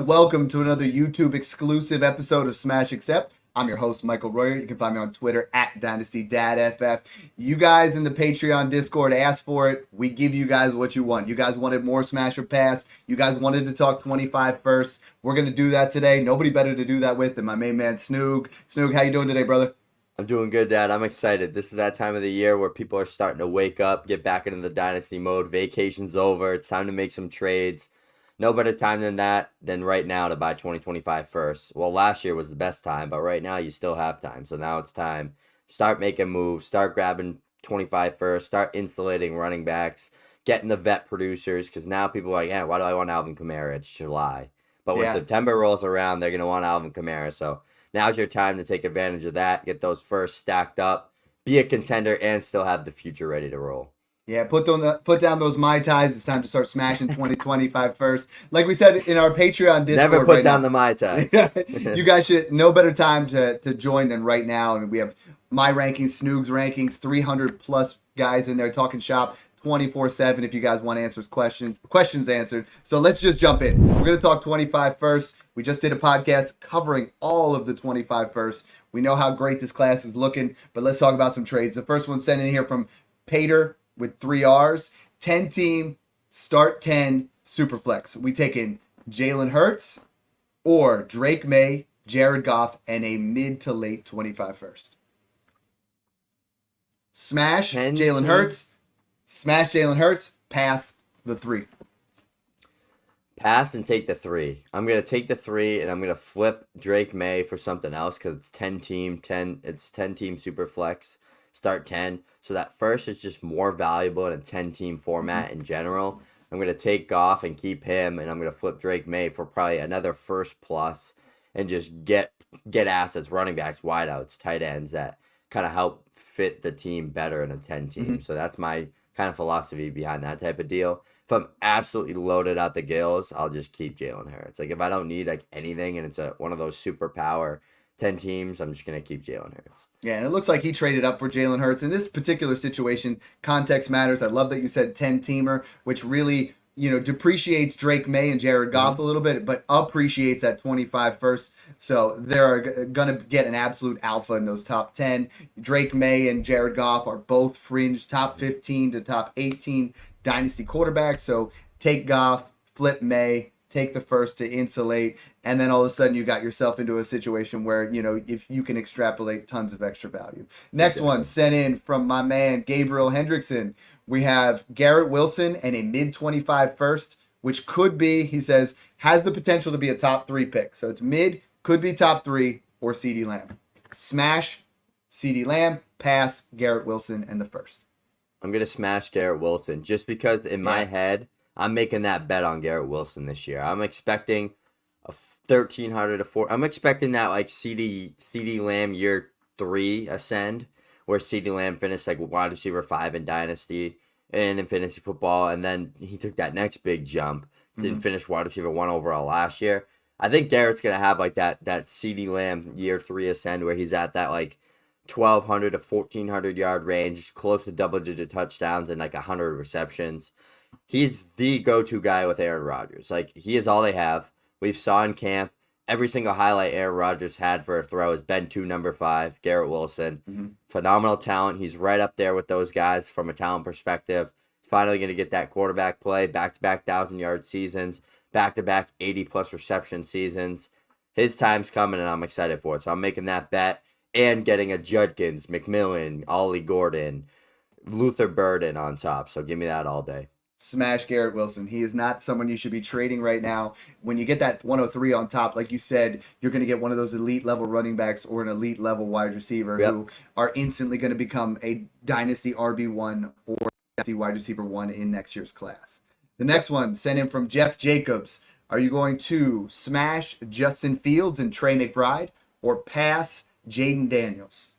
everyone. Welcome to another YouTube exclusive episode of Smash Accept. I'm your host, Michael Royer. You can find me on Twitter at DynastyDadFF. You guys in the Patreon Discord asked for it. We give you guys what you want. You guys wanted more Smash or Pass. You guys wanted to talk 25 first. We're going to do that today. Nobody better to do that with than my main man, Snoog. Snoog, how you doing today, brother? I'm doing good, Dad. I'm excited. This is that time of the year where people are starting to wake up, get back into the Dynasty mode. Vacation's over. It's time to make some trades. No better time than right now to buy 2025 first. Well, last year was the best time, but right now you still have time. So now it's time. Start making moves. Start grabbing 25 first. Start installating running backs. Getting the vet producers. Because now people are like, yeah, why do I want Alvin Kamara? It's July. But when September rolls around, they're going to want Alvin Kamara. So now's your time to take advantage of that. Get those first stacked up. Be a contender and still have the future ready to roll. Yeah, put down those Mai Tais. It's time to start smashing 2025 first. Like we said in our Patreon Discord. Never put down the Mai Tais. You guys should, no better time to join than right now. I mean, we have my rankings, Snoog's rankings, 300 plus guys in there talking shop 24/7 if you guys want questions answered. So let's just jump in. We're going to talk 25 first. We just did a podcast covering all of the 25 first. We know how great this class is looking, but let's talk about some trades. The first one sent in here from Pater with 3 R's. 10 team, start 10, Superflex. We take in Jalen Hurts or Drake Maye, Jared Goff, and a mid to late 25 first. Smash Jalen Hurts. Smash Jalen Hurts. Pass the 3. Pass and take the 3. I'm going to take the 3 and I'm going to flip Drake Maye for something else because it's 10 team Superflex. Start 10. So that first is just more valuable in a 10-team format in general. I'm going to take Goff and keep him, and I'm going to flip Drake Maye for probably another first plus and just get assets, running backs, wideouts, tight ends that kind of help fit the team better in a 10-team. So that's my kind of philosophy behind that type of deal. If I'm absolutely loaded out the gills, I'll just keep Jalen Hurts. Like if I don't need like anything and it's one of those super power 10 teams, I'm just going to keep Jalen Hurts. Yeah, and it looks like he traded up for Jalen Hurts. In this particular situation, context matters. I love that you said 10-teamer, which really, depreciates Drake Maye and Jared Goff a little bit, but appreciates that 25 first. So they're going to get an absolute alpha in those top 10. Drake Maye and Jared Goff are both fringe top 15 to top 18 dynasty quarterbacks. So take Goff, flip Maye, take the first to insulate, and then all of a sudden you got yourself into a situation where, if you can extrapolate tons of extra value. Next one sent in from my man, Gabriel Hendrickson. We have Garrett Wilson and a mid-25 first, which could be, he says, has the potential to be a top 3 pick. So it's mid, could be top 3, or Ceedee Lamb. Smash Ceedee Lamb, pass Garrett Wilson and the first. I'm going to smash Garrett Wilson just because in my head, I'm making that bet on Garrett Wilson this year. I'm expecting a 1,300 to 4. I'm expecting that like Ceedee Lamb year 3 ascend, where Ceedee Lamb finished like wide receiver 5 in Dynasty and in fantasy football, and then he took that next big jump. Didn't finish wide receiver 1 overall last year. I think Garrett's gonna have like that Ceedee Lamb year 3 ascend where he's at that like 1,200 to 1,400 yard range, close to double-digit touchdowns and like 100 receptions. He's the go-to guy with Aaron Rodgers. Like, he is all they have. We've saw in camp, every single highlight Aaron Rodgers had for a throw has been to number 5, Garrett Wilson. Phenomenal talent. He's right up there with those guys from a talent perspective. He's finally going to get that quarterback play, back-to-back 1,000-yard seasons, back-to-back 80-plus reception seasons. His time's coming, and I'm excited for it. So I'm making that bet and getting a Judkins, McMillan, Ollie Gordon, Luther Burden on top. So give me that all day. Smash Garrett Wilson. He is not someone you should be trading right now. When you get that 103 on top, like you said, you're going to get one of those elite level running backs or an elite level wide receiver who are instantly going to become a dynasty RB1 or dynasty wide receiver 1 in next year's class. The next one sent in from Jeff Jacobs. Are you going to smash Justin Fields and Trey McBride or pass Jayden Daniels?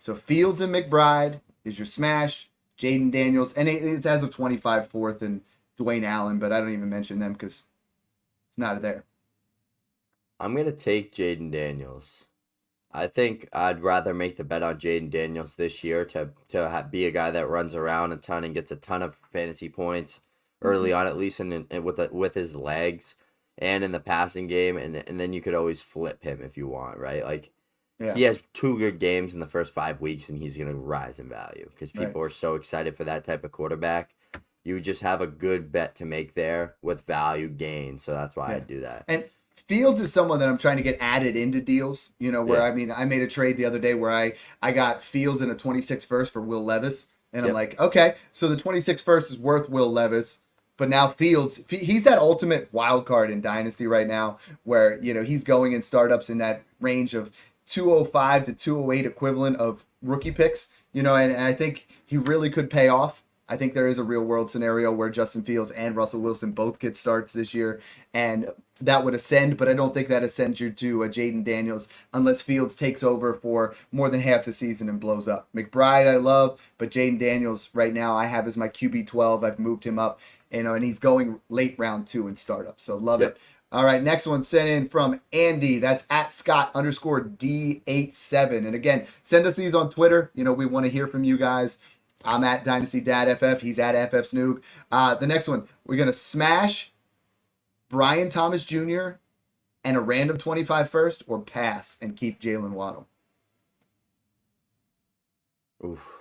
So Fields and McBride is your smash. Jayden Daniels, and it has a 25 fourth and Dwayne Allen, but I don't even mention them because it's not there. I'm going to take Jayden Daniels. I think I'd rather make the bet on Jayden Daniels this year to be a guy that runs around a ton and gets a ton of fantasy points early on, at least with his legs and in the passing game, and then you could always flip him if you want, right? Like he has 2 good games in the first 5 weeks, and he's gonna rise in value because people are so excited for that type of quarterback. You just have a good bet to make there with value gain, so that's why I do that. And Fields is someone that I'm trying to get added into deals, where I made a trade the other day where I got Fields in a 26 first for Will Levis. And I'm like, okay, so the 26 first is worth Will Levis. But now Fields, he's that ultimate wild card in Dynasty right now where, he's going in startups in that range of 205 to 208 equivalent of rookie picks, and I think he really could pay off. I think there is a real world scenario where Justin Fields and Russell Wilson both get starts this year, and that would ascend, but I don't think that ascends you to Jayden Daniels unless Fields takes over for more than half the season and blows up. McBride I love, but Jayden Daniels right now I have as my QB 12. I've moved him up, and he's going late round 2 in startup, so love it. All right, next one sent in from Andy. That's at Scott_D87. And again, send us these on Twitter. We want to hear from you guys. I'm at DynastyDadFF. He's at FF Snoog. The next one, we're going to smash Brian Thomas Jr. and a random 25 first, or pass and keep Jaylen Waddle. Oof.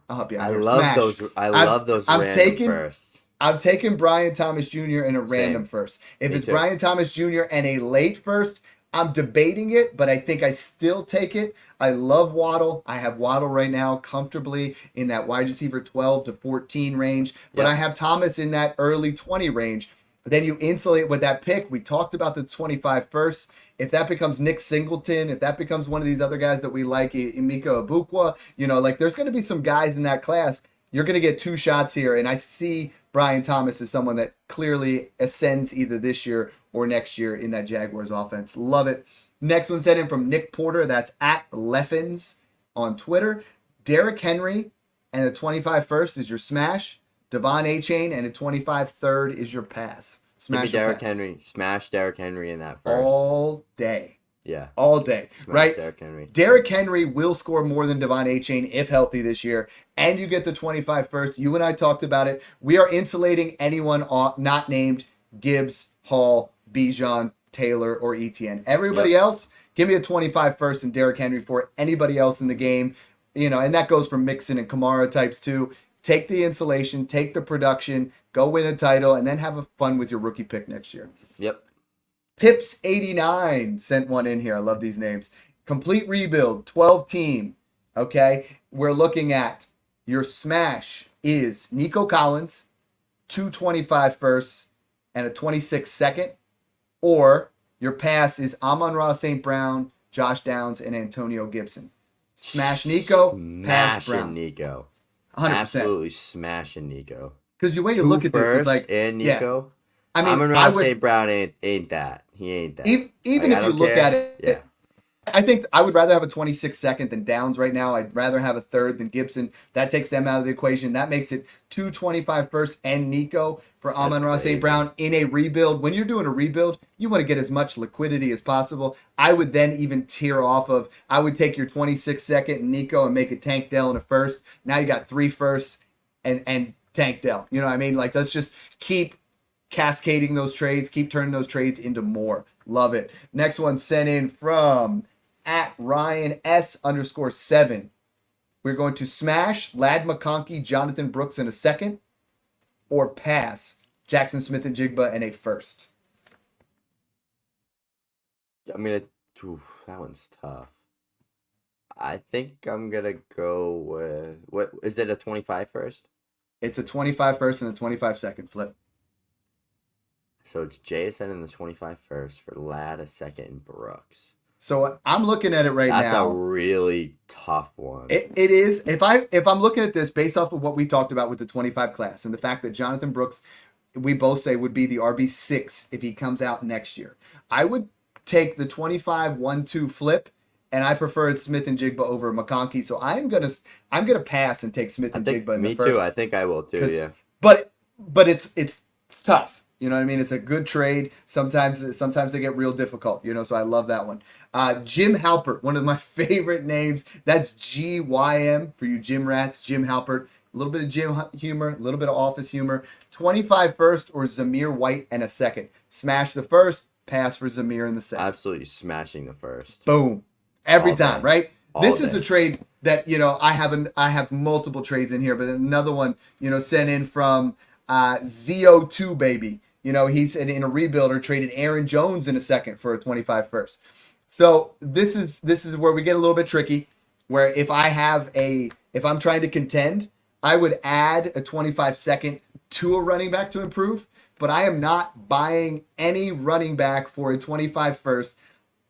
I'll help you out I here. love Smash. those. I love those random firsts. I'm taking Brian Thomas Jr. and a random first. If it's Brian Thomas Jr. and a late first, I'm debating it, but I think I still take it. I love Waddle. I have Waddle right now comfortably in that wide receiver 12 to 14 range, but I have Thomas in that early 20 range. Then you insulate with that pick. We talked about the 25 first. If that becomes Nick Singleton, if that becomes one of these other guys that we like, Emeka Ebukwa, there's going to be some guys in that class. You're going to get 2 shots here, and I see Brian Thomas as someone that clearly ascends either this year or next year in that Jaguars offense. Love it. Next one sent in from Nick Porter. That's at Leffins on Twitter. Derrick Henry and a 25 first is your smash. Devon Achane and a 25 third is your pass. Smash Derrick Henry. Smash Derrick Henry in that first. All day. Yeah. All day. Smash right? Derrick Henry. Derrick Henry will score more than Devon Achane if healthy this year. And you get the 25 first. You and I talked about it. We are insulating anyone not named Gibbs, Hall, Bijan, Taylor, or Etienne. Everybody else, give me a 25 first and Derrick Henry for anybody else in the game. And that goes for Mixon and Kamara types too. Take the insulation, take the production, go win a title, and then have fun with your rookie pick next year. Yep. Pips89 sent one in here. I love these names. Complete rebuild, 12 team. Okay. We're looking at your smash is Nico Collins, 225 firsts, and a 26 second. Or your pass is Amon Ra St. Brown, Josh Downs, and Antonio Gibson. Smash Nico, pass Brown. Nico. 100%. Absolutely smashing Nico. Because the way you look at this is like, and Nico. I mean, Amon Ra St. Brown ain't that. He ain't that. Even if you look at it, I think I would rather have a 26 second than Downs right now. I'd rather have a third than Gibson. That takes them out of the equation. That makes it 225 first and Nico for Amon Ra St. Brown in a rebuild. When you're doing a rebuild, you want to get as much liquidity as possible. I would then even tier off of, I would take your 26 second Nico and make it Tank Dell in a first. Now you got 3 firsts and Tank Dell. You know what I mean? Like, let's just keep cascading those trades, keep turning those trades into more. Love it. Next one sent in from at Ryan S_7. We're going to smash Lad McConkey, Jonathan Brooks in a second, or pass Jackson Smith and Jigba in a first. That one's tough. I think I'm gonna go with, what is it, a 25 first? It's a 25 first and a 25 second flip. So it's JSN in the 25 first for Lad a second and Brooks. So I'm looking at it right now. That's a really tough one. It is. If I'm looking at this based off of what we talked about with the 25 class and the fact that Jonathan Brooks, we both say would be the RB6 if he comes out next year, I would take the 25-1-2 flip, and I prefer Smith and Jigba over McConkey. So I'm gonna pass and take Smith and Jigba in the first. Me too. I think I will too. Yeah. But it's tough. You know what I mean? It's a good trade. Sometimes they get real difficult, so I love that one. Jim Halpert, one of my favorite names. That's GYM for you gym rats. Jim Halpert, a little bit of gym humor, a little bit of office humor. 25 first or Zamir White and a second. Smash the first, pass for Zamir in the second. Absolutely smashing the first. Boom. Every All time, day. right? All This is day. a trade that, I have multiple trades in here, but another one, sent in from ZO2 baby. He's in a rebuilder traded Aaron Jones in a second for a 25 first. So this is where we get a little bit tricky, where if I'm trying to contend, I would add a 25 second to a running back to improve, but I am not buying any running back for a 25 first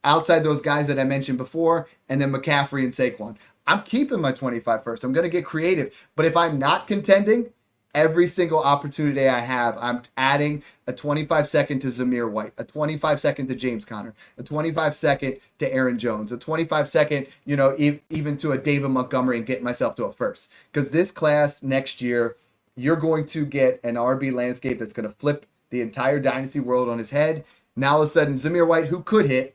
outside those guys that I mentioned before, and then McCaffrey and Saquon. I'm keeping my 25 first. I'm going to get creative, but if I'm not contending, every single opportunity I have, I'm adding a 25 second to Zamir White, a 25 second to James Conner, a 25 second to Aaron Jones, a 25 second, even to a David Montgomery, and getting myself to a first. Because this class next year, you're going to get an RB landscape that's going to flip the entire dynasty world on his head. Now all of a sudden, Zamir White, who could hit,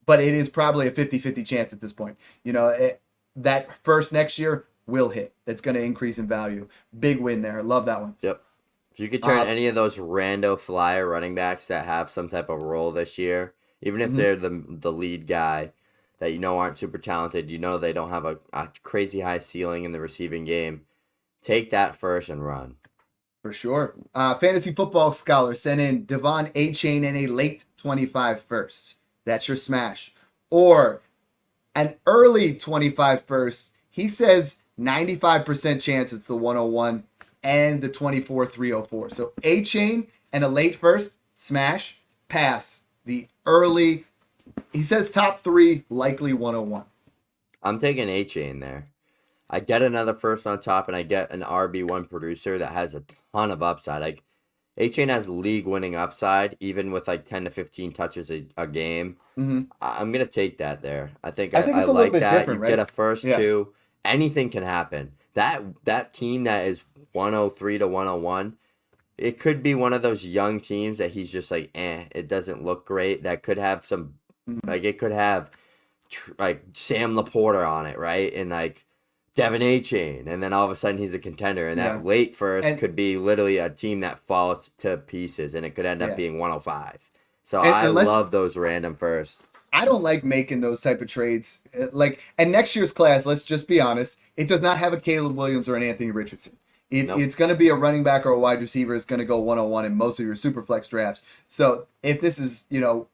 but it is probably a 50-50 chance at this point. That first next year will hit. It's going to increase in value. Big win there. Love that one. Yep. If you could turn any of those rando flyer running backs that have some type of role this year, even if they're the lead guy that aren't super talented, they don't have a crazy high ceiling in the receiving game, take that first and run. For sure. Fantasy Football Scholar sent in Devon Achane in a late 25 first. That's your smash. Or an early 25 first. He says 95% chance it's the 101 and the 24-304. So Achane and a late first, smash, pass. The early, he says top 3, likely 101. I'm taking Achane there. I get another first on top, and I get an RB1 producer that has a ton of upside. Like, Achane has league-winning upside, even with 10 to 15 touches a game. Mm-hmm. I'm gonna take that there. I think it's I a little like bit that. different, You right? get a first two. Anything can happen. That team that is 103 to 101, it could be one of those young teams that he's just it doesn't look great. That could have some, it could have Sam Laporta on it, right? And Devin Achane, and then all of a sudden he's a contender. And that late first could be literally a team that falls to pieces, and it could end up being 105. So I love those random firsts. I don't like making those type of trades. And next year's class, let's just be honest, it does not have a Caleb Williams or an Anthony Richardson. It's going to be a running back or a wide receiver. It's going to go 101 in most of your super flex drafts. So if this is,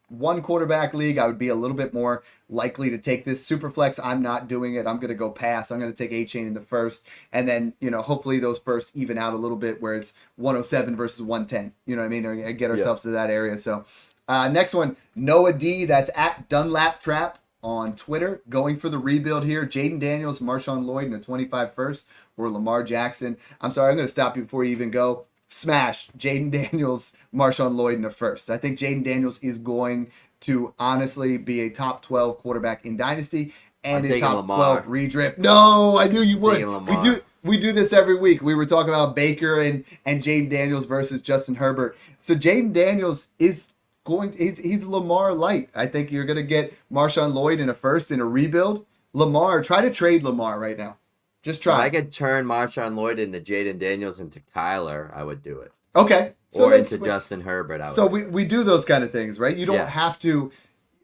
one quarterback league, I would be a little bit more likely to take this. Super flex, I'm not doing it. I'm going to go pass. I'm going to take Achane in the first. And then, hopefully those firsts even out a little bit where it's 107 versus 110. You know what I mean? Or get ourselves to that area. So next one, Noah D. That's at Dunlap Trap on Twitter, going for the rebuild here. Jayden Daniels, Marshawn Lloyd in a 25 first, or Lamar Jackson. I'm sorry, I'm going to stop you before you even go. Smash Jayden Daniels, Marshawn Lloyd in a first. I think Jayden Daniels is going to honestly be a top 12 quarterback in Dynasty and a top Lamar. 12 redrift. No, I knew you would. Lamar. We do this every week. We were talking about Baker and Jayden Daniels versus Justin Herbert. So Jayden Daniels is he's Lamar light. I think you're going to get Marshawn Lloyd in a first in a rebuild. Lamar, try to trade Lamar right now. Just try. If I could turn Marshawn Lloyd into Jayden Daniels into Kyler, I would do it. Okay. Or into Justin Herbert. We do those kind of things, right? You don't have to.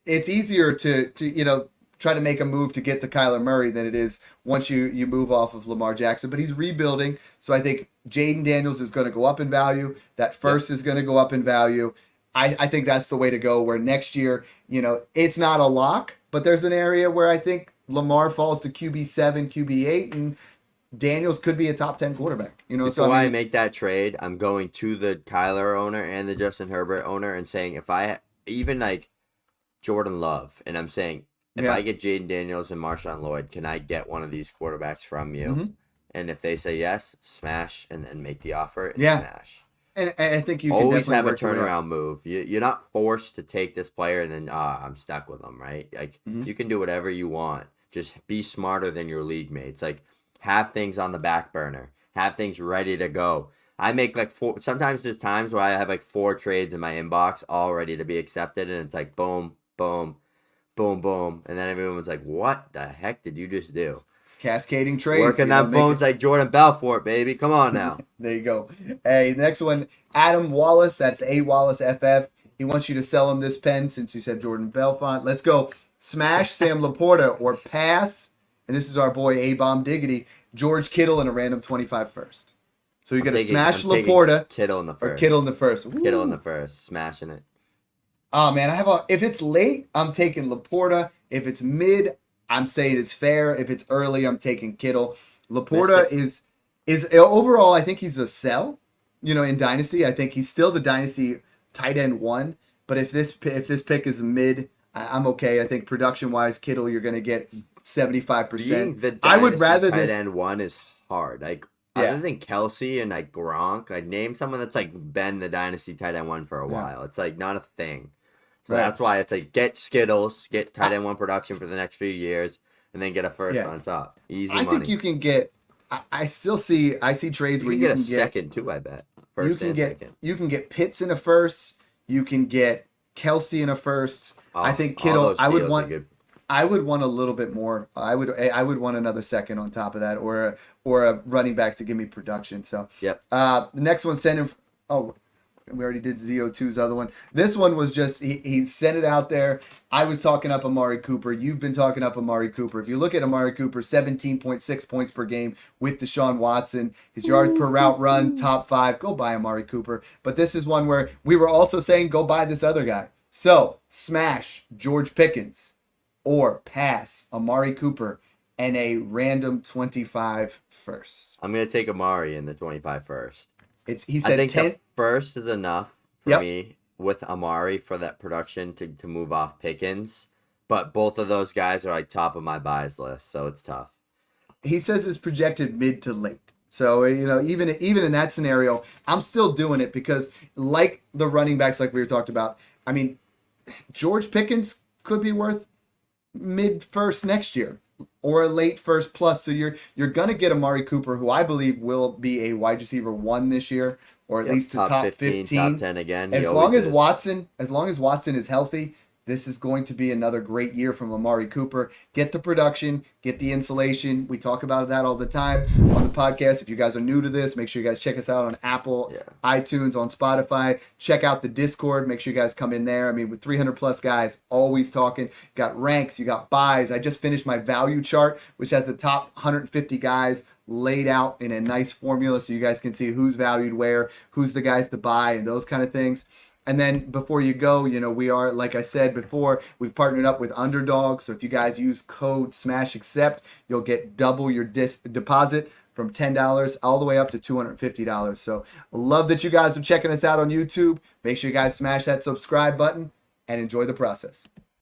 It's easier to try to make a move to get to Kyler Murray than it is once you move off of Lamar Jackson. But he's rebuilding, so I think Jayden Daniels is going to go up in value. That first is going to go up in value. I think that's the way to go, where next year, it's not a lock, but there's an area where I think Lamar falls to QB7, QB8, and Daniels could be a top 10 quarterback. Before I make that trade, I'm going to the Kyler owner and the Justin Herbert owner and saying, if I even Jordan Love, and I'm saying, if I get Jayden Daniels and Marshawn Lloyd, can I get one of these quarterbacks from you? Mm-hmm. And if they say yes, smash, and then make the offer and smash. And I think you can always definitely have a work turnaround move. You're not forced to take this player and then I'm stuck with them, right? You can do whatever you want. Just be smarter than your league mates. Have things on the back burner. Have things ready to go. I make sometimes there's times where I have 4 trades in my inbox all ready to be accepted, and it's boom, boom, boom, boom, and then everyone's like, "What the heck did you just do?" It's cascading trades. Working them phones like Jordan Belfort, baby. Come on now. There you go. Hey, next one, Adam Wallace. That's A Wallace FF. He wants you to sell him this pen since you said Jordan Belfont. Let's go. Smash Sam Laporta or pass. And this is our boy A-Bomb Diggity. George Kittle and a random 25 first. So you're going to smash Laporta. Kittle in the first. Or Kittle in the first. Ooh. Kittle in the first. Smashing it. Oh, man. If it's late, I'm taking Laporta. If it's mid, I'm saying it's fair. If it's early, I'm taking Kittle. Laporta is overall, I think he's a sell, in Dynasty. I think he's still the Dynasty tight end 1. But if this pick is mid, I'm okay. I think production-wise, Kittle, you're going to get 75%. I would rather tight end 1 is hard. Other than Kelsey and Gronk, I'd name someone that's been the Dynasty tight end 1 for a while. It's not a thing. So that's why it's get Skittles, get tight end 1 production for the next few years, and then get a first on top. Easy money. I think you can get. I see trades where you can get a second too. I bet. Second. You can get Pitts in a first. You can get Kelsey in a first. I think Kittle. I would want a little bit more. I would want another second on top of that, or a running back to give me production. So yep. The next one sent him. Oh, we already did ZO2's other one. This one was just he sent it out there. I was talking up Amari Cooper. You've been talking up Amari Cooper. If you look at Amari Cooper, 17.6 points per game with Deshaun Watson. His yards per route run, top 5. Go buy Amari Cooper. But this is one where we were also saying go buy this other guy. So smash George Pickens or pass Amari Cooper and a random 25 first. I'm going to take Amari in the 25 first. He said I think 10. the first is enough for me with Amari for that production to move off Pickens. But both of those guys are top of my buys list, so it's tough. He says it's projected mid to late. So, even in that scenario, I'm still doing it because like the running backs like we were talking about, I mean, George Pickens could be worth mid first next year or a late first plus. So you're gonna get Amari Cooper, who I believe will be a wide receiver 1 this year, or at least to top 15, top 10 again. As long as Watson is healthy, this is going to be another great year from Amari Cooper. Get the production, get the insulation. We talk about that all the time on the podcast. If you guys are new to this, make sure you guys check us out on Apple, iTunes, on Spotify. Check out the Discord. Make sure you guys come in there. I mean, with 300 plus guys, always talking. Got ranks, you got buys. I just finished my value chart, which has the top 150 guys laid out in a nice formula so you guys can see who's valued where, who's the guys to buy, and those kind of things. And then before you go, we are, like I said before, we've partnered up with Underdog. So if you guys use code SMASHACCEPT, you'll get double your deposit from $10 all the way up to $250. So love that you guys are checking us out on YouTube. Make sure you guys smash that subscribe button and enjoy the process.